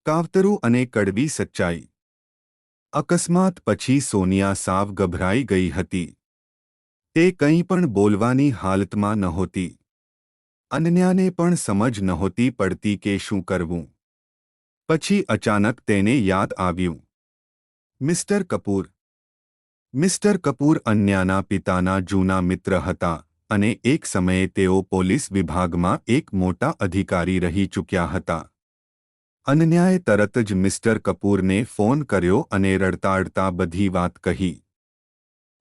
કાવતરું અને કડવી સચ્ચાઈ। અકસ્માત પછી સોનિયા સાવ ગભરાઈ ગઈ હતી। તે કંઈ પણ બોલવાની હાલતમાં નહોતી। અનન્યાને પણ સમજ નહોતી પડતી કે શું કરવું। પછી અચાનક તેને યાદ આવ્યું, મિસ્ટર કપૂર। મિસ્ટર કપૂર અન્યાના પિતાના જૂના મિત્ર હતા અને એક સમયે તેઓ પોલીસ વિભાગમાં એક મોટા અધિકારી રહી ચૂક્યા હતા। અનન્યાએ તરત જ મિસ્ટર કપૂરને ફોન કર્યો અને રડતા બધી વાત કહી।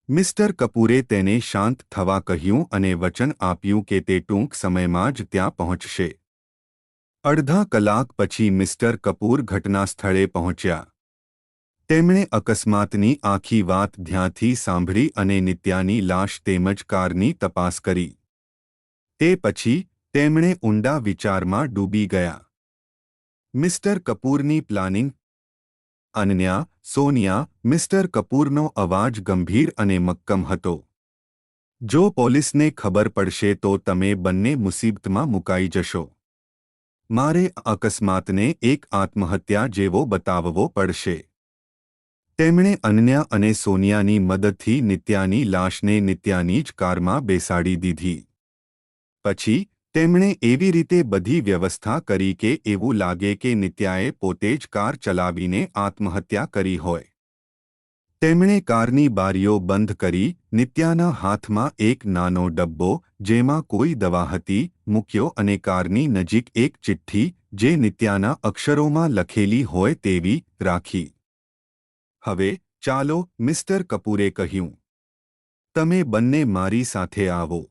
મિસ્ટર કપૂરે તેને શાંત થવા કહ્યું અને વચન આપ્યું કે તે ટૂંક સમયમાં જ ત્યાં પહોંચશે। અડધા કલાક પછી મિસ્ટર કપૂર ઘટના સ્થળે પહોંચ્યા। તેમણે અકસ્માતની આખી વાત ધ્યાનથી સાંભળી અને નિત્યાની લાશ તેમજ કારની તપાસ કરી। તે પછી તેમણે ઊંડા વિચારમાં ડૂબી ગયા। મિસ્ટર કપૂરની પ્લાનિંગ। અનન્યા, સોનિયા, મિસ્ટર કપૂરનો અવાજ ગંભીર અને મક્કમ હતો। જો પોલીસને ખબર પડશે તો તમે બંને મુસીબતમાં મુકાઈ જશો। મારે આ અકસ્માતને એક આત્મહત્યા જેવો બતાવવો પડશે। તેમણે અનન્યા અને સોનિયાની મદદથી નિત્યાની લાશને નિત્યાની જ કારમાં બેસાડી દીધી। પછી તેમણે એવી રીતે બધી વ્યવસ્થા કરી કે એવું લાગે કે નિત્યાએ પોતે જ કાર ચલાવીને આત્મહત્યા કરી હોય। તેમણે કારની બારીઓ બંધ કરી નિત્યાના હાથમાં એક નાનો ડબ્બો જેમાં કોઈ દવા હતી મૂક્યો અને કારની નજીક એક ચિઠ્ઠી જે નિત્યાના અક્ષરોમાં લખેલી હોય તેવી રાખી। હવે ચાલો, મિસ્ટર કપૂરે કહ્યું, તમે બંને મારી સાથે આવો।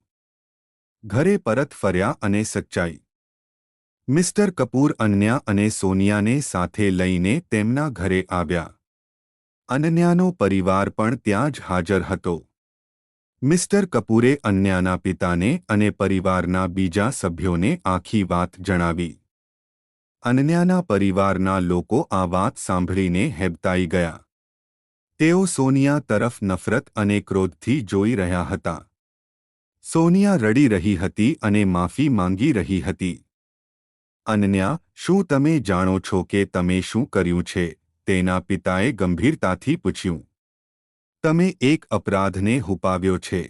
ઘરે પરત ફર્યા અને સચ્ચાઈ। મિસ્ટર કપૂર અનન્યા અને સોનિયાને સાથે લઈને તેમના ઘરે આવ્યા। અનન્યાનો પરિવાર પણ ત્યાં જ હાજર હતો। મિસ્ટર કપૂરે અનન્યાના પિતાને અને પરિવારના બીજા સભ્યોને આખી વાત જણાવી। અનન્યાના પરિવારના લોકો આ વાત સાંભળીને હેબતાઈ ગયા। તેઓ સોનિયા તરફ નફરત અને ક્રોધથી જોઈ રહ્યા હતા। સોનિયા રડી રહી હતી અને માફી માંગી રહી હતી। અનન્યા, શું તમે જાણો છો કે તમે શું કર્યું છે? તેના પિતાએ ગંભીરતાથી પૂછ્યું। તમે એક અપરાધને છુપાવ્યો છે।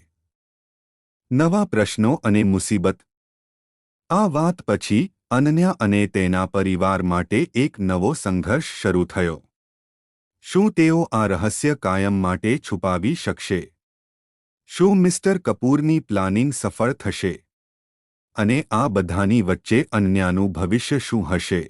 નવા પ્રશ્નો અને મુસીબત। આ વાત પછી અનન્યા અને તેના પરિવાર માટે એક નવો સંઘર્ષ શરૂ થયો। શું તેઓ આ રહસ્ય કાયમ માટે છુપાવી શકશે? શું મિસ્ટર કપૂરની પ્લાનિંગ સફળ થશે? અને આ બધાની વચ્ચે અનન્યાનું ભવિષ્ય શું હશે?